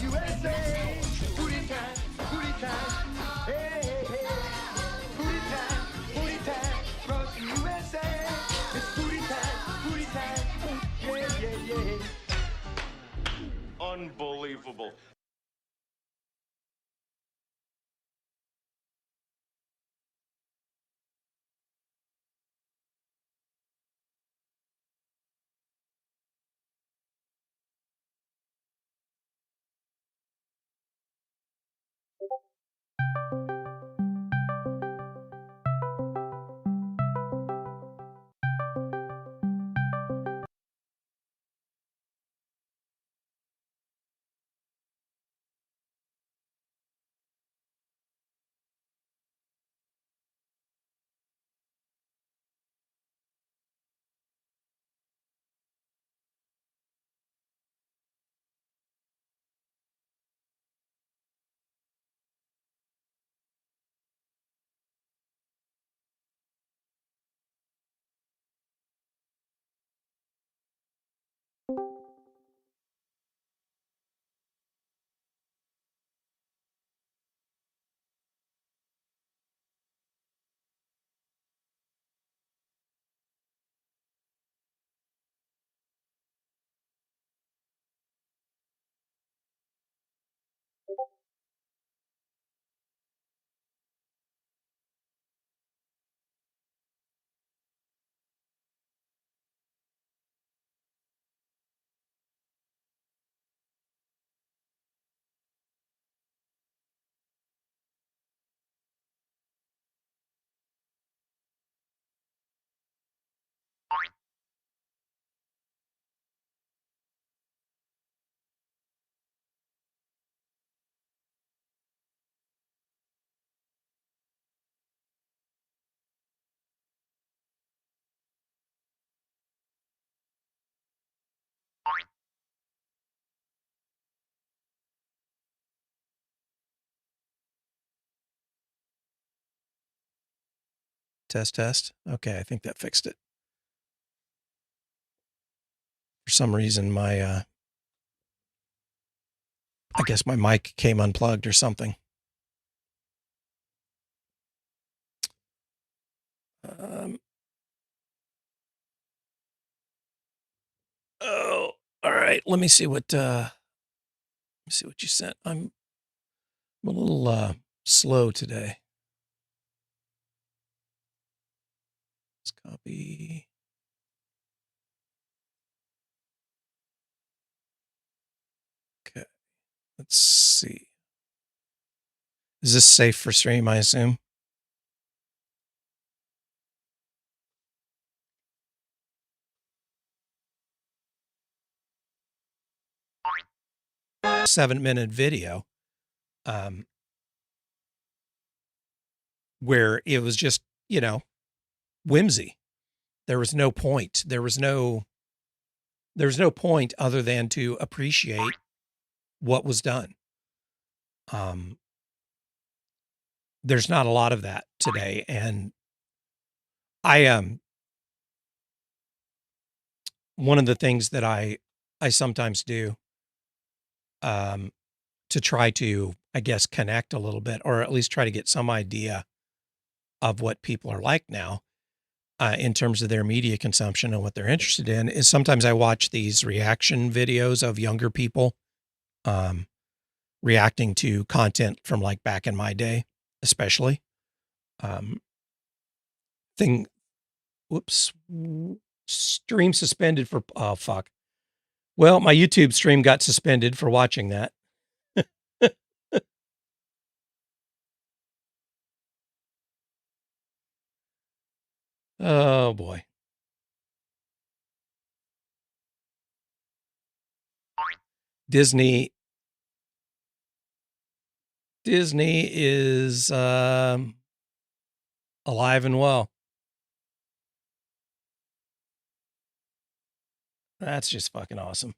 USA. Booty time, booty time. Hey, hey, hey. Booty time, across the USA. It's booty time, booty time. Yeah, yeah, yeah. Unbelievable. Test, test. Okay, I think that fixed it. For some reason, I guess my mic came unplugged or something. Oh, all right. Let me see what you sent. I'm a little slow today. Let's copy. Okay. Let's see. Is this safe for stream, I assume? Seven-minute video where it was just, whimsy. There was no point. There was no point other than to appreciate what was done. There's not a lot of that today. And I one of the things that I sometimes do to try to, I guess, connect a little bit, or at least try to get some idea of what people are like now in terms of their media consumption and what they're interested in, is sometimes I watch these reaction videos of younger people reacting to content from like back in my day, especially. Whoops, stream suspended for, oh, fuck. Well, my YouTube stream got suspended for watching that. Oh boy. Disney is alive and well. That's just fucking awesome.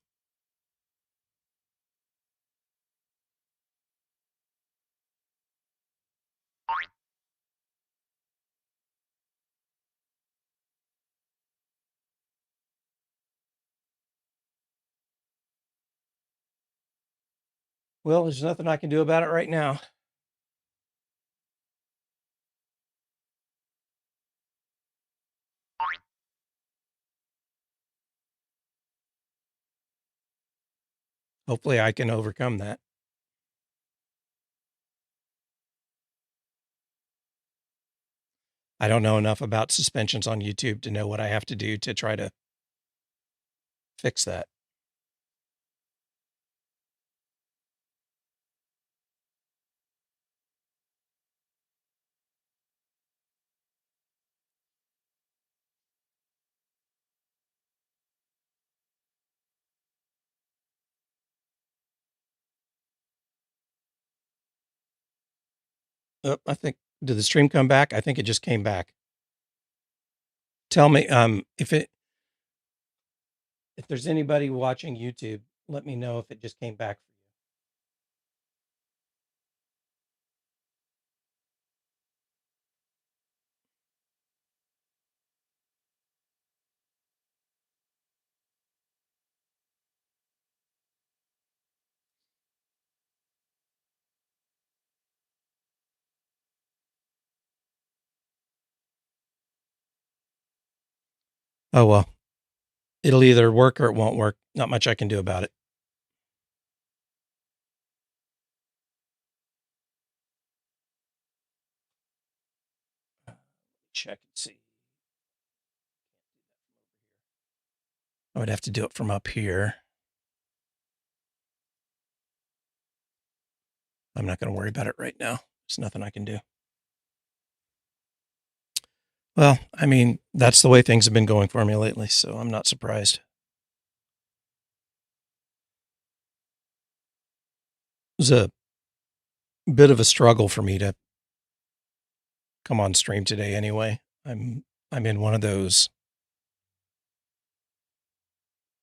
Well, there's nothing I can do about it right now. Hopefully I can overcome that. I don't know enough about suspensions on YouTube to know what I have to do to try to fix that. I think, did the stream come back? I think it just came back. Tell me, if there's anybody watching YouTube, let me know if it just came back for you. Oh, well, it'll either work or it won't work. Not much I can do about it. Check and see. I would have to do it from up here. I'm not going to worry about it right now. There's nothing I can do. Well, I mean, that's the way things have been going for me lately, so I'm not surprised. It was a bit of a struggle for me to come on stream today anyway. I'm in one of those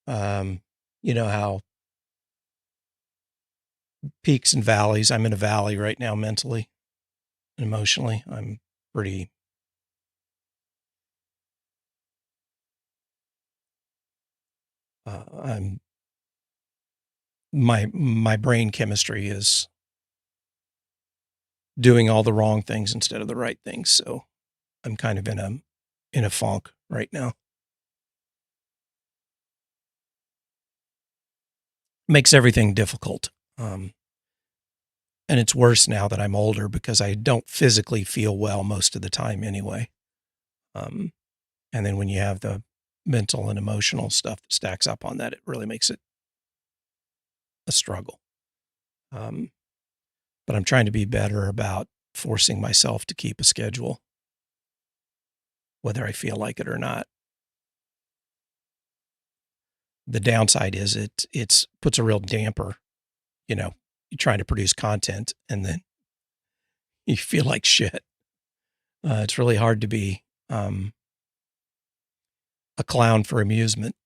you know how peaks and valleys. I'm in a valley right now mentally and emotionally. I'm pretty I'm my brain chemistry is doing all the wrong things instead of the right things. So I'm kind of in a funk right now. Makes everything difficult. And it's worse now that I'm older because I don't physically feel well most of the time anyway. And then when you have the mental and emotional stuff that stacks up on that, it really makes it a struggle. But I'm trying to be better about forcing myself to keep a schedule, whether I feel like it or not. The downside is it's puts a real damper, you're trying to produce content and then you feel like shit. It's really hard to be a clown for amusement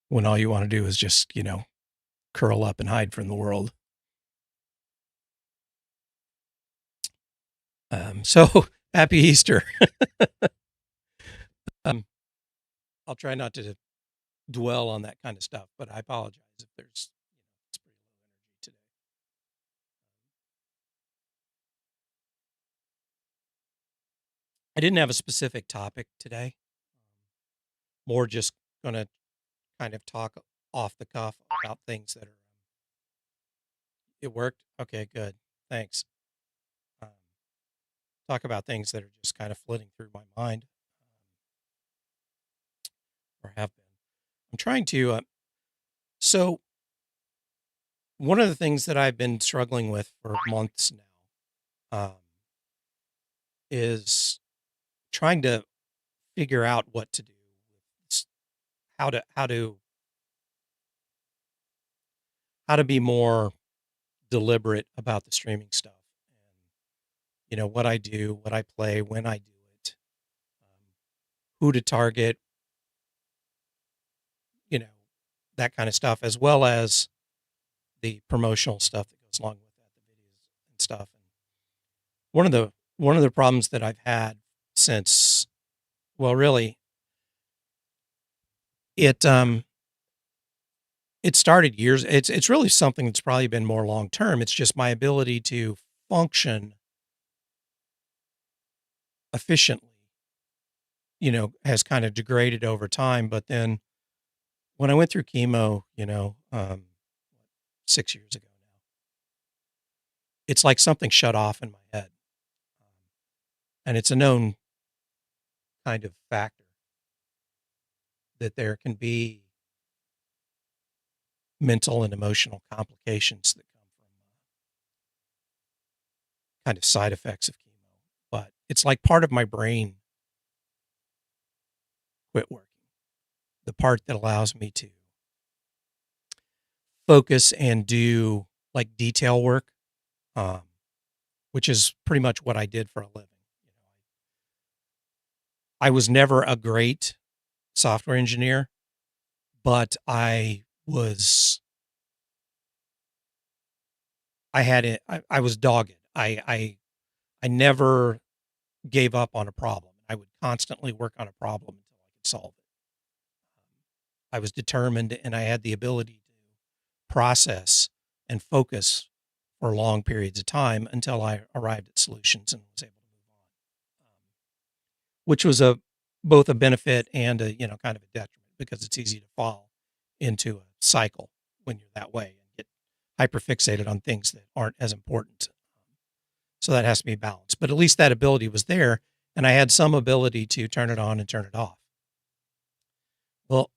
when all you want to do is just, curl up and hide from the world. So happy Easter. I'll try not to dwell on that kind of stuff, but I apologize if there's, it's pretty low energy today. I didn't have a specific topic today. More just going to kind of talk off the cuff about things that are. It worked. Okay, good. Thanks. Um, talk about things that are just kind of flitting through my mind, or have been. I'm trying to. So one of the things that I've been struggling with for months now is trying to figure out what to do, how to be more deliberate about the streaming stuff, and what I do, what I play, when I do it, who to target, you know, that kind of stuff, as well as the promotional stuff that goes along with that, the videos and stuff. And one of the problems that I've had since, well, really, it It started years. It's really something that's probably been more long term. It's just my ability to function efficiently, has kind of degraded over time. But then when I went through chemo, 6 years ago now, it's like something shut off in my head. And it's a known kind of factor that there can be mental and emotional complications that come from kind of side effects of chemo. But it's like part of my brain quit working, the part that allows me to focus and do like detail work, um, which is pretty much what I did for a living. I was never a great software engineer, but I had it. I was dogged. I never gave up on a problem. I would constantly work on a problem until I could solve it. I was determined, and I had the ability to process and focus for long periods of time until I arrived at solutions and was able to move on, which was both a benefit and a kind of a detriment, because it's easy to fall into a cycle when you're that way and get hyperfixated on things that aren't as important. So that has to be balanced. But at least that ability was there, and I had some ability to turn it on and turn it off. Well,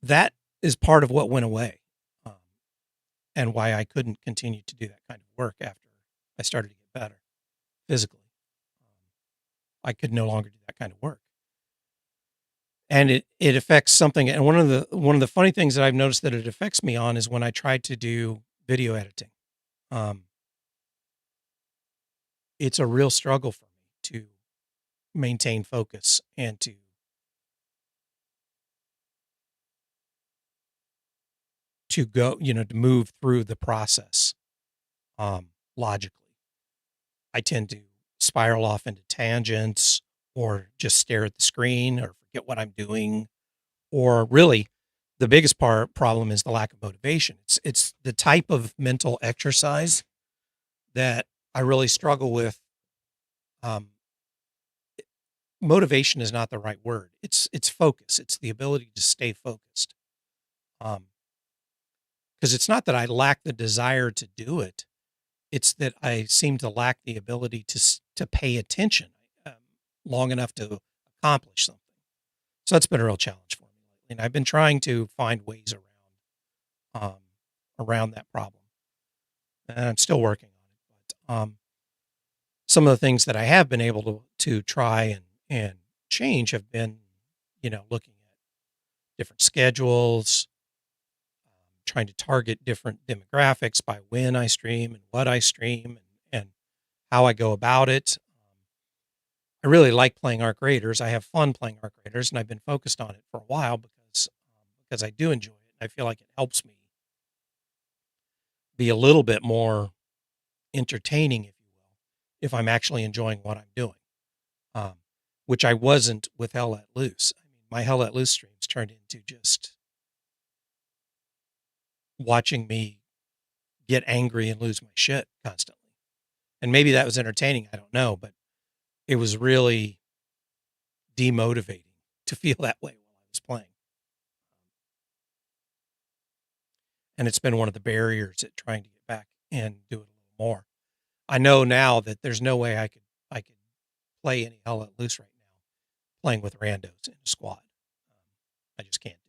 that is part of what went away, and why I couldn't continue to do that kind of work after I started to get better physically. I could no longer do that kind of work. And it affects something. And one of the funny things that I've noticed that it affects me on is when I try to do video editing. Um, it's a real struggle for me to maintain focus and to go, to move through the process logically. I tend to spiral off into tangents, or just stare at the screen, or forget what I'm doing, or really the biggest problem is the lack of motivation. It's the type of mental exercise that I really struggle with. Um, Motivation is not the right word. It's focus. It's the ability to stay focused. Because it's not that I lack the desire to do it. It's that I seem to lack the ability to pay attention long enough to accomplish something. So that's been a real challenge for me lately, and I've been trying to find ways around that problem, and I'm still working on it. But some of the things that I have been able to try and change have been, looking at different schedules, trying to target different demographics by when I stream and what I stream, and how I go about it. I really like playing Arc Raiders. I have fun playing Arc Raiders, and I've been focused on it for a while because I do enjoy it. I feel like it helps me be a little bit more entertaining, if you will, if I'm actually enjoying what I'm doing, um, which I wasn't with Hell Let Loose. I mean, my Hell Let Loose streams turned into just watching me get angry and lose my shit constantly. And maybe that was entertaining. I don't know, but it was really demotivating to feel that way while I was playing. And it's been one of the barriers at trying to get back and do it a little more. I know now that there's no way I could play any Hell Let Loose right now playing with randos in a squad. I just can't do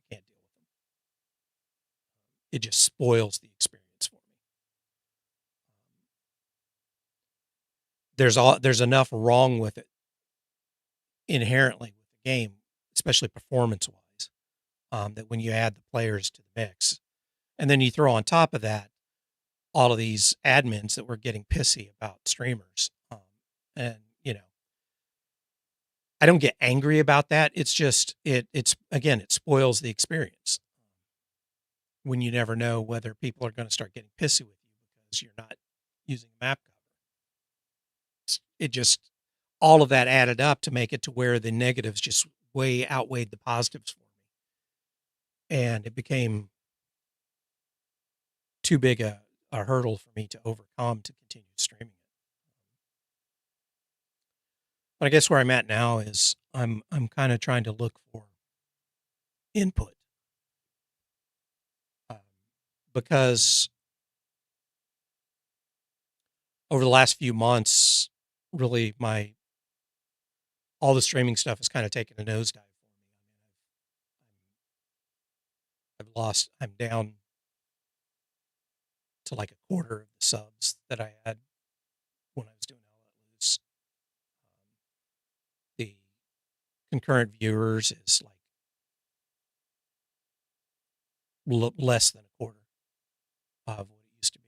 it. I can't deal with them. It just spoils the experience for me. There's enough wrong with it inherently with the game, especially performance wise, that when you add the players to the mix, and then you throw on top of that all of these admins that were getting pissy about streamers, and I don't get angry about that. It's just it's again, it spoils the experience when you never know whether people are going to start getting pissy with you because you're not using a map cover. It just, all of that added up to make it to where the negatives just way outweighed the positives for me, and it became too big a hurdle for me to overcome to continue streaming it. But I guess where I'm at now is I'm kind of trying to look for input, um, because over the last few months, really my all the streaming stuff has kind of taken a nosedive for me. I'm down to like a quarter of the subs that I had when I was doing All Let Loose. The concurrent viewers is like less than a quarter of what it used to be.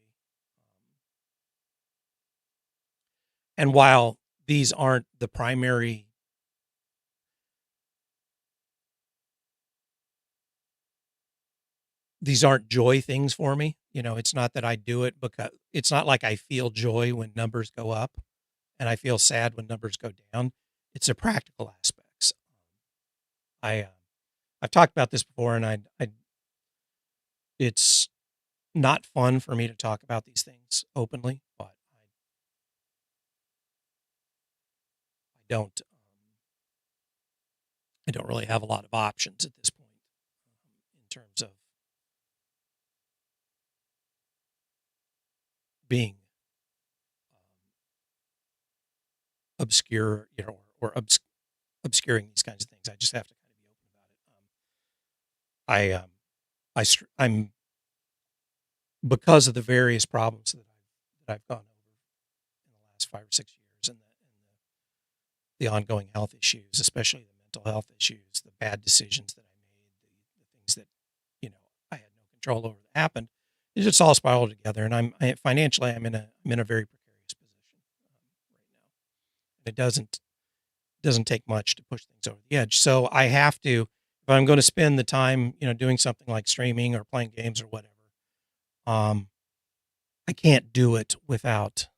And while these aren't the primary, these aren't joy things for me. It's not that I do it because it's not like I feel joy when numbers go up and I feel sad when numbers go down. It's the practical aspects. I I've talked about this before, and I it's not fun for me to talk about these things openly, but I don't I don't really have a lot of options at this point, in terms of being obscure, or obscuring these kinds of things. I just have to kind of be open about it. I'm because of the various problems that I've gone over in the last 5 or 6 years, and the ongoing health issues, especially the mental health issues, the bad decisions that I made, the things that I had no control over that happened. It just all spiraled together, and financially I'm in a very precarious position right now. It doesn't take much to push things over the edge. So I have to, if I'm going to spend the time, doing something like streaming or playing games or whatever, um, I can't do it without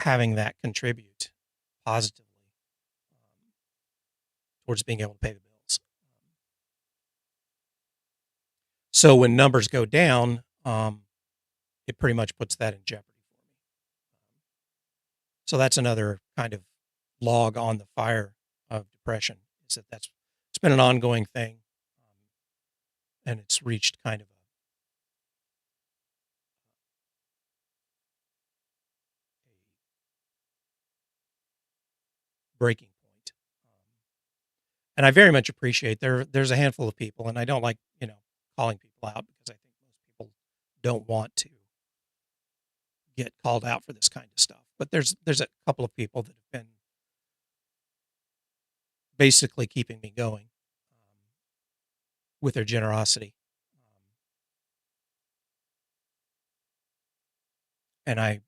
having that contribute positively, um, towards being able to pay the bills. So when numbers go down, it pretty much puts that in jeopardy for me. So that's another kind of log on the fire of depression. Is that it's been an ongoing thing, and it's reached kind of a breaking point. And I very much appreciate there's a handful of people, and I don't like calling people out, because I think most people don't want to get called out for this kind of stuff. But there's a couple of people that have been basically keeping me going, with their generosity, and I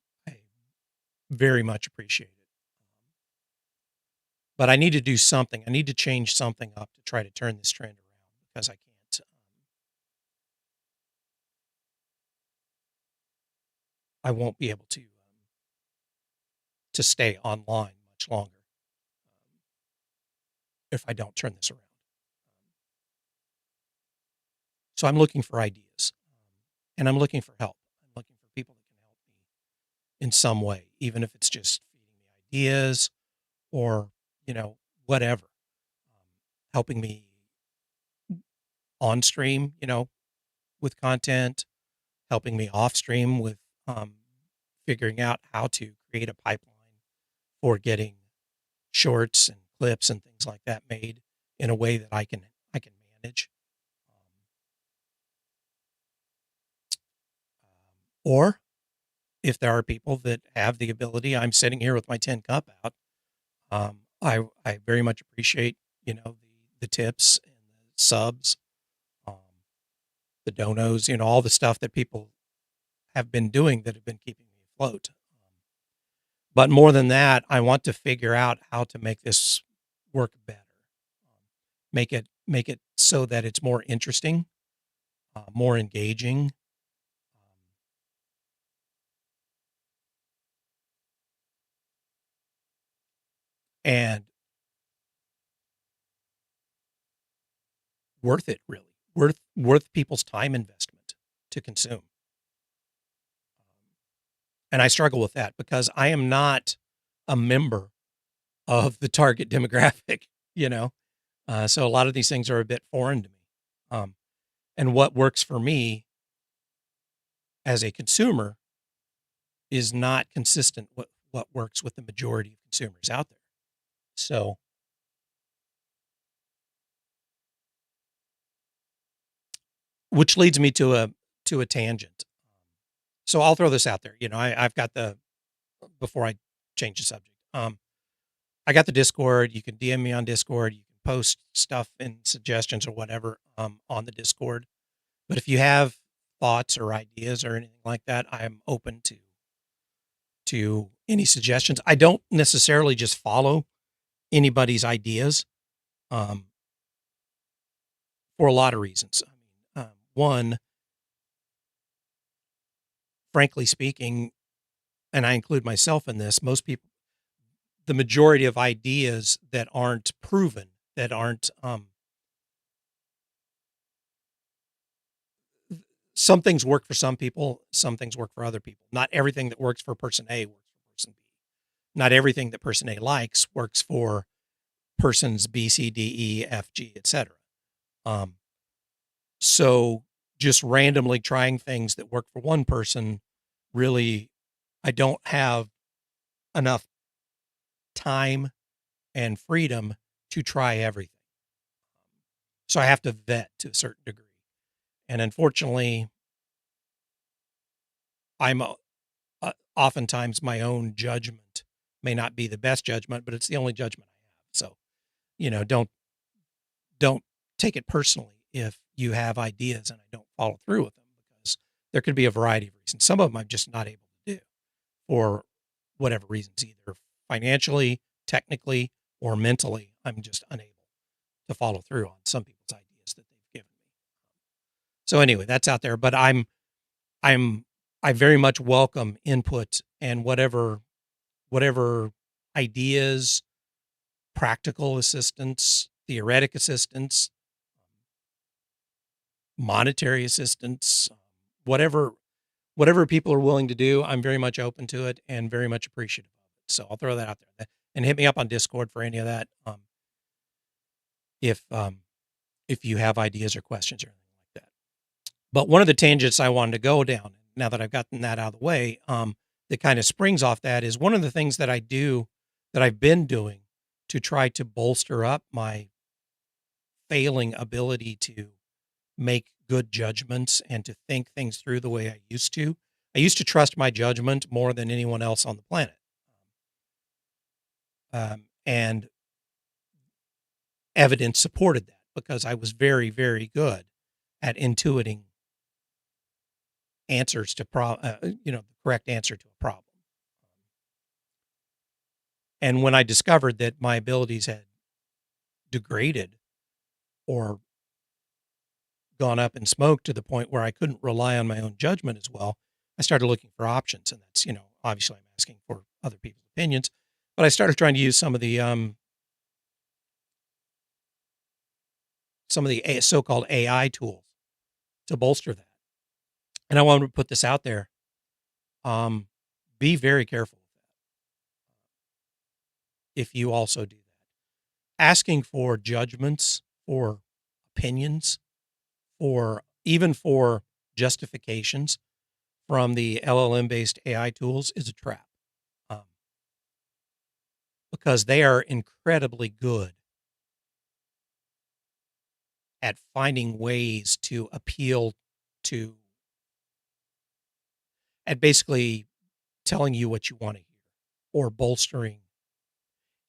very much appreciate it. But I need to do something. I need to change something up to try to turn this trend around, because I can't. I won't be able to stay online much longer, if I don't turn this around. So I'm looking for ideas, and I'm looking for help. I'm looking for people that can help me in some way, even if it's just feeding me ideas, or whatever, helping me on stream, with content, helping me off stream with, um, figuring out how to create a pipeline for getting shorts and clips and things like that made in a way that I can manage. Or if there are people that have the ability, I'm sitting here with my tin cup out. I very much appreciate the tips and the subs, um, the donos, all the stuff that people have been doing that have been keeping me afloat. But more than that, I want to figure out how to make this work better. Make it so that it's more interesting, more engaging, and worth it, really. worth people's time investment to consume. And I struggle with that because I am not a member of the target demographic, you know? So a lot of these things are a bit foreign to me. Um, and what works for me as a consumer is not consistent with what works with the majority of consumers out there. So, which leads me to a tangent. So I'll throw this out there. You know, I've got the before I change the subject. I got the Discord. You can DM me on Discord. You can post stuff and suggestions or whatever on the Discord. But if you have thoughts or ideas or anything like that, I am open to any suggestions. I don't necessarily just follow anybody's ideas um, for a lot of reasons. I mean, one, frankly speaking, and I include myself in this, most people, the majority of ideas that aren't proven, that aren't, some things work for some people, some things work for other people. Not everything that works for person A works for person B. Not everything that person A likes works for persons B, C, D, E, F, G, etc. Um, so just randomly trying things that work for one person, really, I don't have enough time and freedom to try everything. So I have to vet to a certain degree. And unfortunately, I'm oftentimes my own judgment may not be the best judgment, but it's the only judgment I have. So, you know, don't take it personally if you have ideas and I don't follow through with them, because there could be a variety of reasons. Some of them I'm just not able to do for whatever reasons, either financially, technically, or mentally. I'm just unable to follow through on some people's ideas that they've given me. So anyway, that's out there, but I'm I very much welcome input and whatever ideas, practical assistance, theoretic assistance, monetary assistance, whatever whatever people are willing to do, I'm very much open to it and very much appreciative of it. So I'll throw that out there. And hit me up on Discord for any of that. If if you have ideas or questions or anything like that. But one of the tangents I wanted to go down, now that I've gotten that out of the way, that kind of springs off that is one of the things that I do, that I've been doing to try to bolster up my failing ability to make good judgments and to think things through the way I used to. I used to trust my judgment more than anyone else on the planet. And evidence supported that because I was very, very good at intuiting answers to the correct answer to a problem. And when I discovered that my abilities had degraded or gone up in smoke to the point where I couldn't rely on my own judgment as well, I started looking for options. And that's, obviously I'm asking for other people's opinions, but I started trying to use some of the so-called AI tools to bolster that. And I wanted to put this out there. Be very careful with that if you also do that. Asking for judgments, for opinions, or even for justifications from the LLM based AI tools is a trap, um, because they are incredibly good at finding ways to appeal to, at basically telling you what you want to hear or bolstering,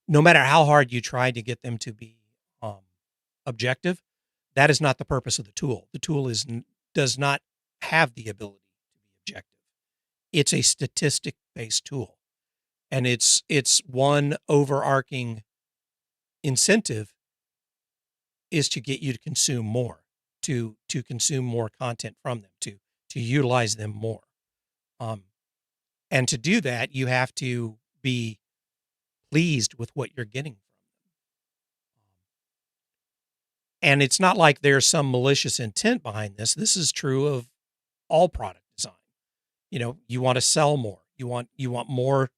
no matter how hard you try to get them to be um, objective. That is not the purpose of the tool. The tool does not have the ability to be objective. It's a statistic based tool, and its one overarching incentive is to get you to consume more, to consume more content from them, to utilize them more. Um, and to do that, you have to be pleased with what you're getting from them. And it's not like there's some malicious intent behind this. This is true of all product design. You want to sell more. You want more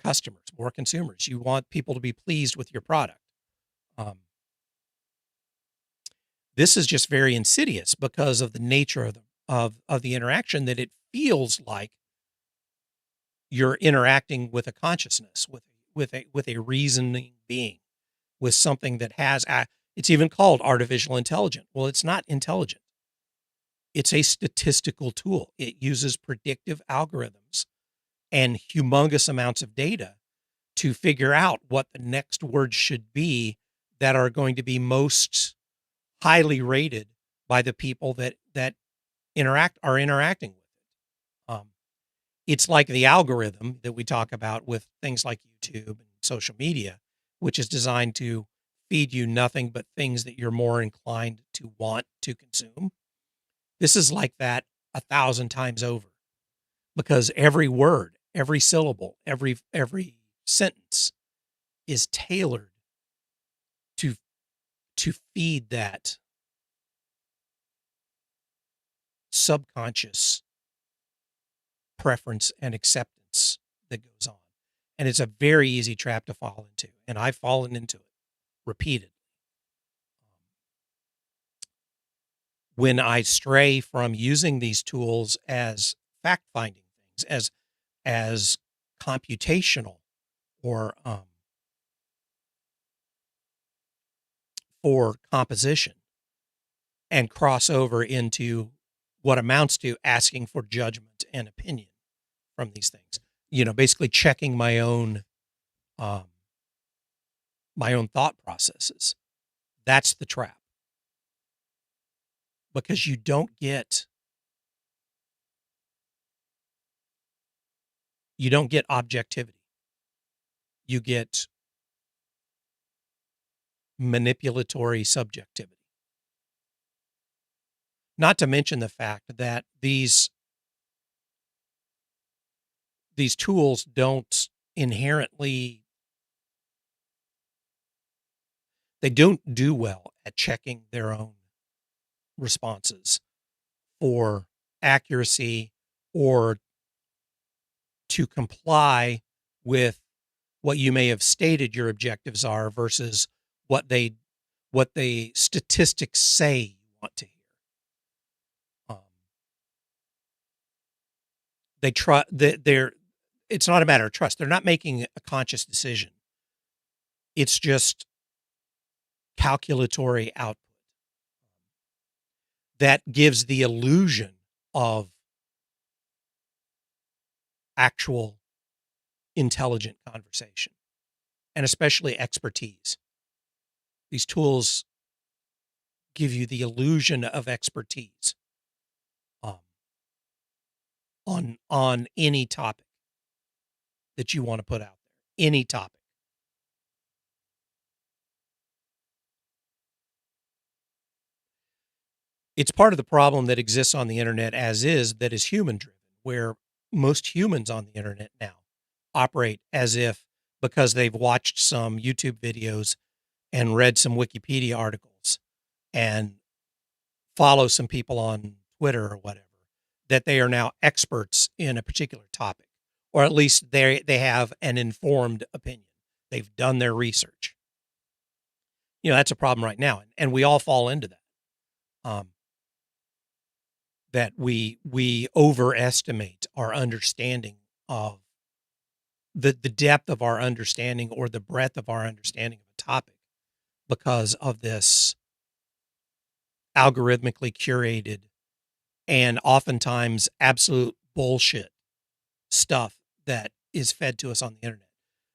customers, more consumers. You want people to be pleased with your product. Um, this is just very insidious because of the nature of the interaction, that it feels like you're interacting with a consciousness, with a reasoning being, with something that has it's even called artificial intelligence. Well, it's not intelligent. It's a statistical tool. It uses predictive algorithms and humongous amounts of data to figure out what the next words should be that are going to be most highly rated by the people that are interacting with it. It's like the algorithm that we talk about with things like YouTube and social media, which is designed to feed you nothing but things that you're more inclined to want to consume. This is like that 1,000 times over, because every word, every syllable, every sentence is tailored to feed that subconscious preference and acceptance that goes on. And it's a very easy trap to fall into. And I've fallen into it repeatedly. When I stray from using these tools as fact-finding things, as computational, or for composition, and cross over into what amounts to asking for judgment and opinion from these things, basically checking my own thought processes. That's the trap, because you don't get objectivity. You get manipulatory subjectivity. Not to mention the fact that these tools don't inherently, they don't do well at checking their own responses for accuracy, or to comply with what you may have stated your objectives are versus what the statistics say you want to hear. It's not a matter of trust. They're not making a conscious decision. It's just calculatory output that gives the illusion of actual intelligent conversation, and especially expertise. These tools give you the illusion of expertise on any topic that you want to put out there, any topic. It's part of the problem that exists on the internet as is, that is human driven, where most humans on the internet now operate as if, because they've watched some YouTube videos and read some Wikipedia articles and follow some people on Twitter or whatever, that they are now experts in a particular topic, or at least they have an informed opinion. They've done their research. That's a problem right now, and we all fall into that. That we overestimate our understanding of the depth of our understanding, or the breadth of our understanding of a topic, because of this algorithmically curated and oftentimes absolute bullshit stuff that is fed to us on the internet.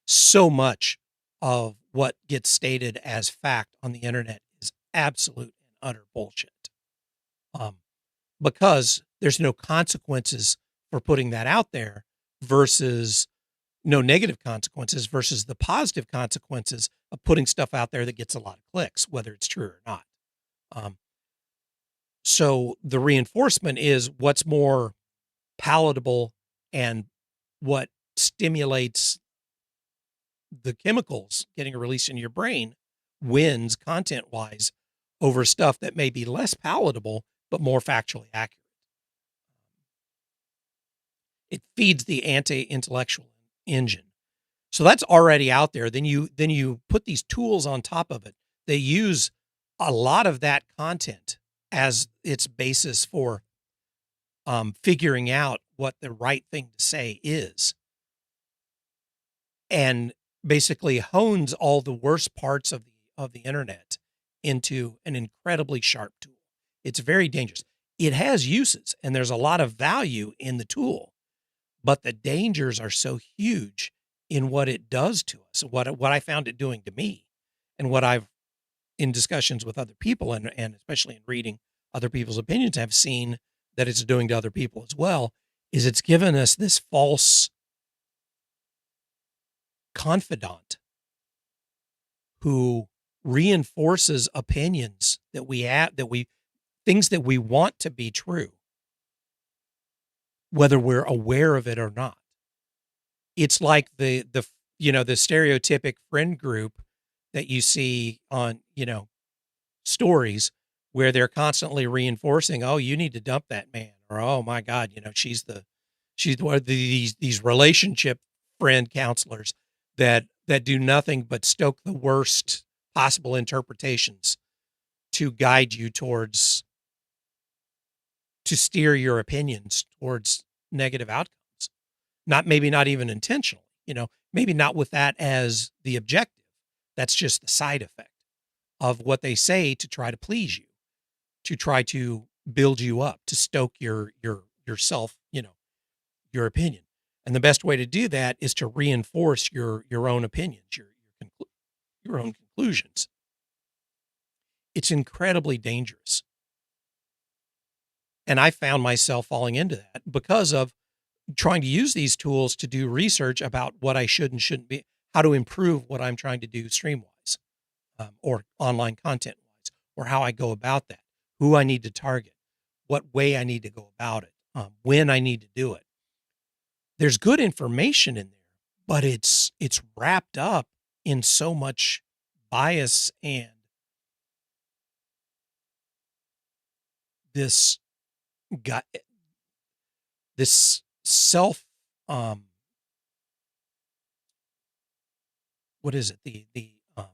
So much of what gets stated as fact on the internet is absolute and utter bullshit. Because there's no consequences for putting that out there, versus no negative consequences, versus the positive consequences of putting stuff out there that gets a lot of clicks, whether it's true or not. So the reinforcement is what's more palatable, and what stimulates the chemicals getting released in your brain wins content wise over stuff that may be less palatable, but more factually accurate. It feeds the anti-intellectual engine. So that's already out there. Then you put these tools on top of it. They use a lot of that content as its basis for figuring out what the right thing to say is, and basically hones all the worst parts of the internet into an incredibly sharp tool. It's very dangerous. It has uses, and there's a lot of value in the tool, but the dangers are so huge in what it does to us, what I found it doing to me, and what I've, in discussions with other people, and especially in reading other people's opinions, have seen that it's doing to other people as well, is it's given us this false confidant who reinforces opinions that we have, things that we want to be true, whether we're aware of it or not. It's like the stereotypic friend group that you see on, stories where they're constantly reinforcing, oh, you need to dump that man, or oh my God, she's one of these relationship friend counselors that do nothing but stoke the worst possible interpretations to guide you to steer your opinions towards negative outcomes. Maybe not even intentionally, maybe not with that as the objective. That's just the side effect of what they say to try to please you, to try to build you up, to stoke yourself, your opinion. And the best way to do that is to reinforce your own opinions, your own conclusions. It's incredibly dangerous. And I found myself falling into that because of trying to use these tools to do research about what I should and shouldn't be, how to improve what I'm trying to do stream-wise, or online content-wise, or how I go about that, who I need to target, what way I need to go about it, when I need to do it. There's good information in there, but it's wrapped up in so much bias and this self, what is it? What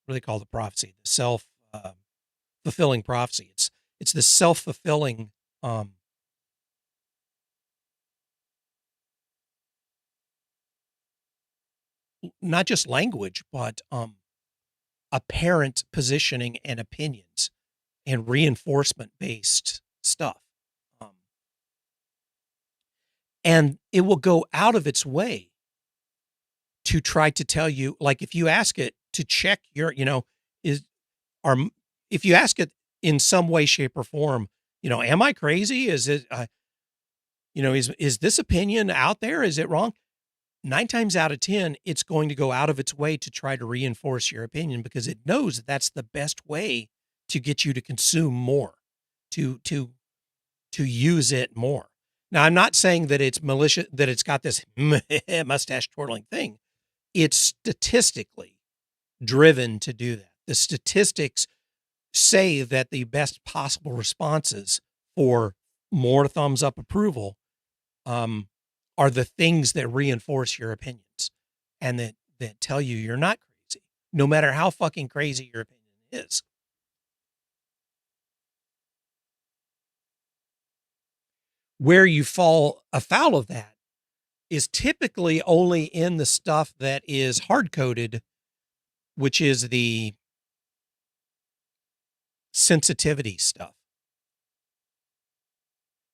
do they call the prophecy? The self fulfilling prophecy. It's the self-fulfilling not just language, but apparent positioning and opinions and reinforcement based stuff. And it will go out of its way to try to tell you, like if you ask it to check your, if you ask it in some way, shape, or form, am I crazy? Is it, is this opinion out there? Is it wrong? 9 times out of 10, it's going to go out of its way to try to reinforce your opinion because it knows that that's the best way to get you to consume more, to use it more. Now, I'm not saying that it's malicious, that it's got this mustache twirling thing. It's statistically driven to do that. The statistics say that the best possible responses for more thumbs up approval are the things that reinforce your opinions and that tell you you're not crazy, no matter how fucking crazy your opinion is. Where you fall afoul of that is typically only in the stuff that is hard-coded, which is the sensitivity stuff,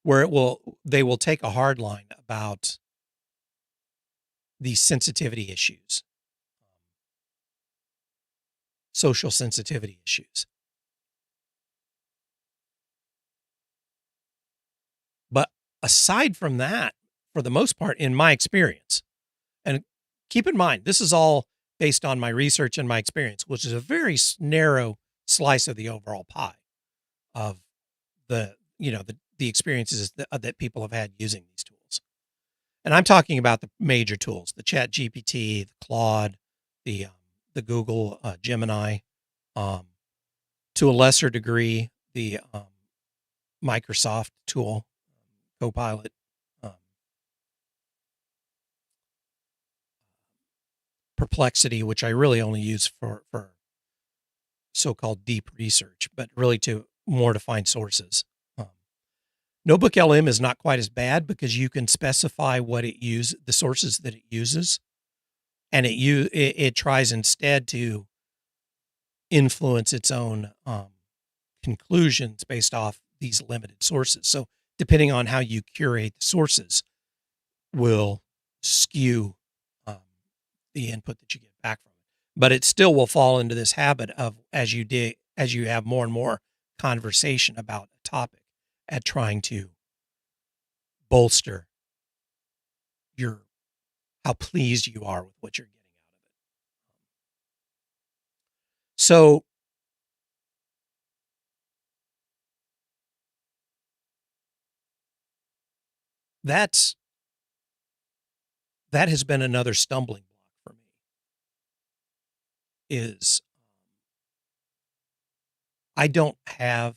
where they will take a hard line about these sensitivity issues, social sensitivity issues. But aside from that, for the most part, in my experience, and keep in mind, this is all based on my research and my experience, which is a very narrow slice of the overall pie of the experiences that people have had using these tools. And I'm talking about the major tools, the Chat GPT, the Claude, the Google Gemini, to a lesser degree, the Microsoft tool, Copilot, um, Perplexity, which I really only use for so-called deep research, but really to find sources. Notebook LM is not quite as bad because you can specify what the sources that it uses, and it tries instead to influence its own conclusions based off these limited sources. So depending on how you curate the sources will skew um, the input that you get back from it. But it still will fall into this habit of as you have more and more conversation about a topic, at trying to bolster your how pleased you are with what you're getting out of it. So that has been another stumbling block for me, is I don't have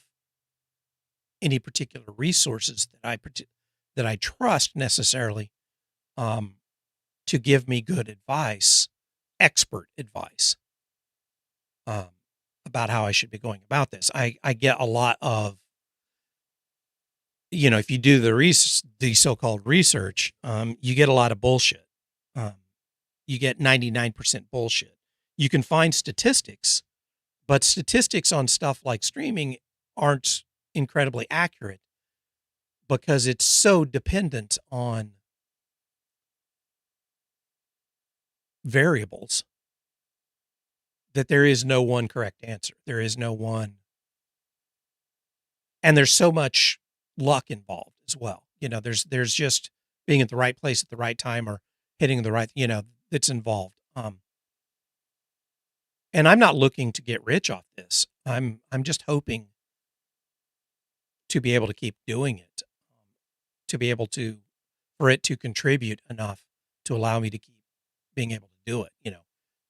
any particular resources that I trust necessarily to give me good advice, expert advice, um, about how I should be going about this. I get a lot of, if you do the so-called research, you get a lot of bullshit. You get 99% bullshit. You can find statistics, but statistics on stuff like streaming aren't incredibly accurate because it's so dependent on variables that there is no one correct answer. There is no one. And there's so much luck involved as well. There's just being at the right place at the right time, or hitting the right, that's involved. And I'm not looking to get rich off this. I'm just hoping to be able to keep doing it, to be able to, for it to contribute enough to allow me to keep being able to do it,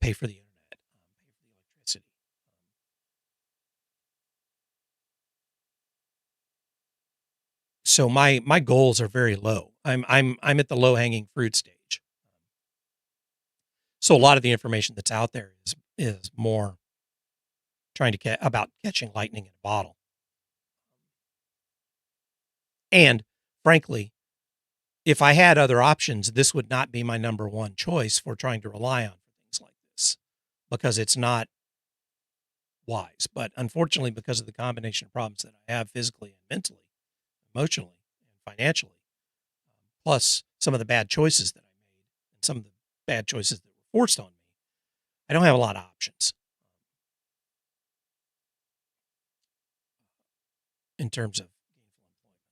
pay for the internet, pay for the electricity. So my goals are very low. I'm at the low hanging fruit stage. So a lot of the information that's out there is more trying to about catching lightning in a bottle. And frankly, if I had other options, this would not be my number one choice for trying to rely on for things like this, because it's not wise. But unfortunately, because of the combination of problems that I have physically and mentally, emotionally and financially, plus some of the bad choices that I made and some of the bad choices that were forced on me, I don't have a lot of options in terms of gainful employment,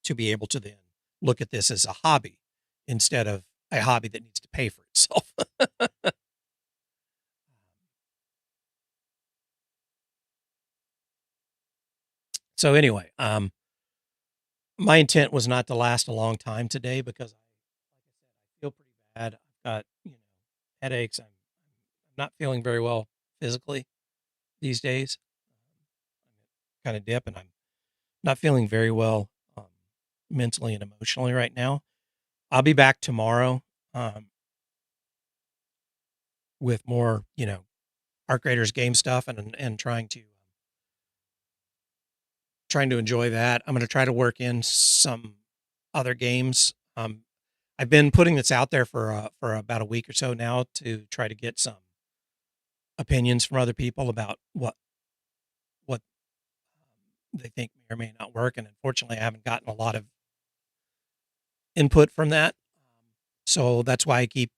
to be able to then look at this as a hobby instead of a hobby that needs to pay for itself. So anyway, my intent was not to last a long time today because like I said, I feel pretty bad. I've got, headaches. I'm not feeling very well physically these days. I'm kind of dip, and I'm not feeling very well mentally and emotionally right now. I'll be back tomorrow with more, Art Graders game stuff, and trying to enjoy that. I'm going to try to work in some other games. I've been putting this out there for about a week or so now to try to get some opinions from other people about what they think may or may not work. And unfortunately, I haven't gotten a lot of input from that. So that's why I keep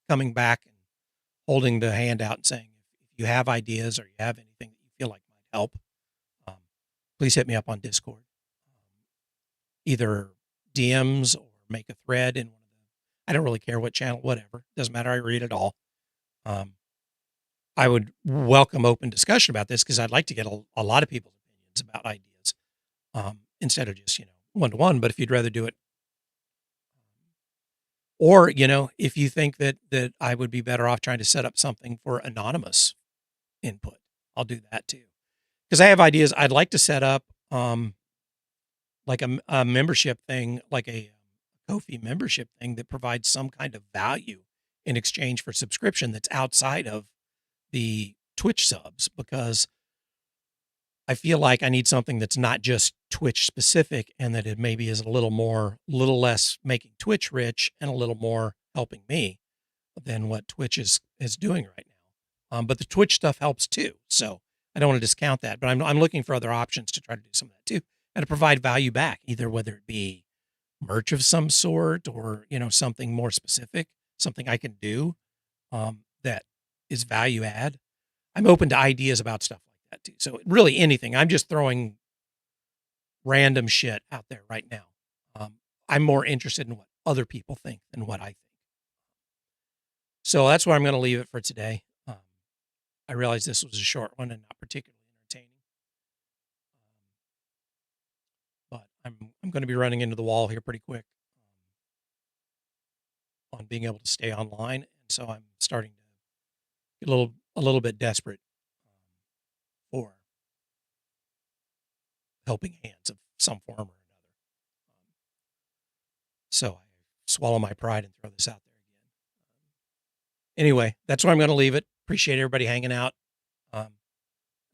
coming back and holding the hand out and saying, if you have ideas or you have anything that you feel like might help, um, please hit me up on Discord. Either DMs or make a thread in one of the, I don't really care what channel, whatever. Doesn't matter. I read it all. I would welcome open discussion about this because I'd like to get a lot of people's opinions about ideas, instead of just, one-to-one. But if you'd rather do it, or, if you think that I would be better off trying to set up something for anonymous input I'll do that too. Because I have ideas. I'd like to set up like a membership thing, like a Ko-fi membership thing that provides some kind of value in exchange for subscription that's outside of the Twitch subs, because I feel like I need something that's not just Twitch specific, and that it maybe is a little less making Twitch rich and a little more helping me than what Twitch is doing right now. But the Twitch stuff helps too. So I don't want to discount that, but I'm looking for other options to try to do some of that too, and to provide value back, either whether it be merch of some sort or, something more specific, something I can do that is value add. I'm open to ideas about stuff like that too. So really anything. I'm just throwing random shit out there right now. I'm more interested in what other people think than what I think. So that's where I'm going to leave it for today. I realize this was a short one and not particularly entertaining. But I'm going to be running into the wall here pretty quick on being able to stay online. And so I'm starting to get a little bit desperate for helping hands of some form or another. So I swallow my pride and throw this out there again. Anyway, that's where I'm going to leave it. Appreciate everybody hanging out,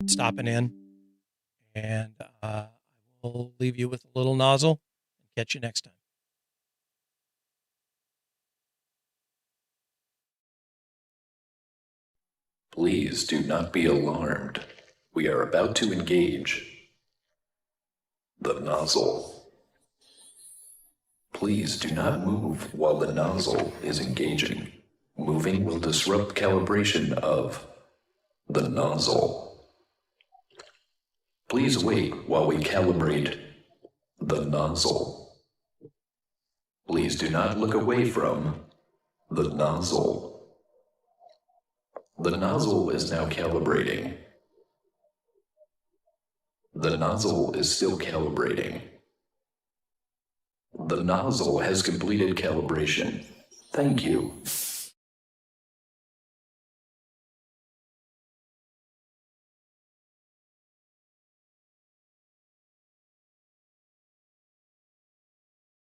stopping in, and I will leave you with a little nozzle and catch you next time. Please do not be alarmed. We are about to engage the nozzle. Please do not move while the nozzle is engaging. Moving will disrupt calibration of the nozzle. Please wait while we calibrate the nozzle. Please do not look away from the nozzle. The nozzle is now calibrating. The nozzle is still calibrating. The nozzle has completed calibration. Thank you.